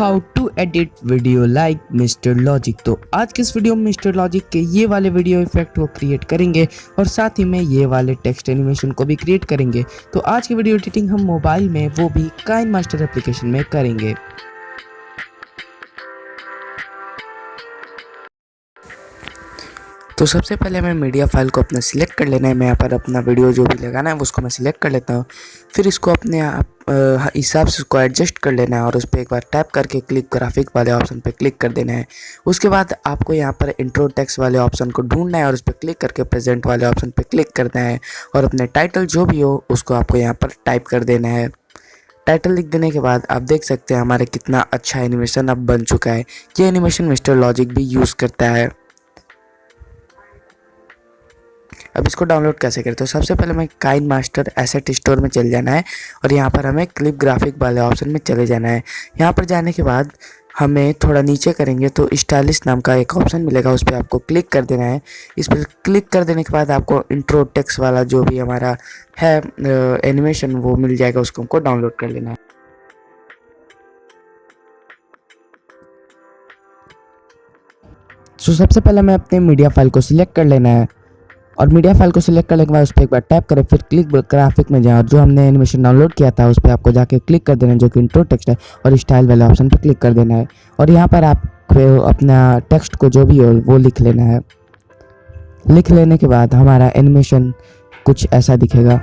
How to edit video like Mister Logic. तो आज के इस वीडियो में मिस्टर लॉजिक के ये वाले वीडियो इफेक्ट को क्रिएट करेंगे और साथ ही में ये वाले टेक्स्ट एनिमेशन को भी क्रिएट करेंगे। तो आज की वीडियो एडिटिंग हम मोबाइल में वो भी काइनमास्टर एप्लीकेशन में करेंगे। तो सबसे पहले हमें मीडिया फाइल को अपना सिलेक्ट कर लेना है। मैं यहाँ पर अपना वीडियो जो भी लगाना है उसको मैं सिलेक्ट कर लेता हूँ। फिर इसको अपने हिसाब से उसको एडजस्ट कर लेना है और उस पर एक बार टैप करके क्लिक ग्राफिक वाले ऑप्शन पे क्लिक कर देना है। उसके बाद आपको यहाँ पर इंट्रो टेक्स्ट वाले ऑप्शन को ढूंढना है और उस पर क्लिक करके प्रेजेंट वाले ऑप्शन पे क्लिक करना है और अपने टाइटल जो भी हो उसको आपको यहाँ पर टाइप कर देना है। टाइटल लिख देने के बाद आप देख सकते हैं हमारे कितना अच्छा एनिमेशन अब बन चुका है। ये एनिमेशन मिस्टर लॉजिक भी यूज़ करता है। अब इसको डाउनलोड कैसे करें, तो सबसे पहले हमें काइनमास्टर एसेट स्टोर में चले जाना है और यहाँ पर हमें क्लिप ग्राफिक वाले ऑप्शन में चले जाना है। यहाँ पर जाने के बाद हमें थोड़ा नीचे करेंगे तो स्टाइलिश नाम का एक ऑप्शन मिलेगा, उस पर आपको क्लिक कर देना है। इस पर क्लिक कर देने के बाद आपको इंट्रो टेक्स्ट वाला जो भी हमारा है एनिमेशन वो मिल जाएगा, उसको हमको डाउनलोड कर लेना है। तो सबसे पहले हमें अपने मीडिया फाइल को सिलेक्ट कर लेना है और मीडिया फाइल को सिलेक्ट करने के बाद उस पर एक बार टैप करें, फिर क्लिक ग्राफिक में जाएं और जो हमने एनिमेशन डाउनलोड किया था उस पर आपको जाके क्लिक कर देना है, जो कि इंट्रो टेक्स्ट है, और स्टाइल वाले ऑप्शन पर क्लिक कर देना है और यहाँ पर आप अपना टेक्स्ट को जो भी हो वो लिख लेना है। लिख लेने के बाद हमारा एनिमेशन कुछ ऐसा दिखेगा।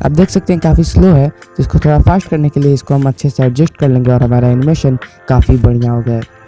आप देख सकते हैं काफ़ी स्लो है, तो इसको थोड़ा फास्ट करने के लिए इसको हम अच्छे से एडजस्ट कर लेंगे और हमारा एनिमेशन काफ़ी बढ़िया हो गया है।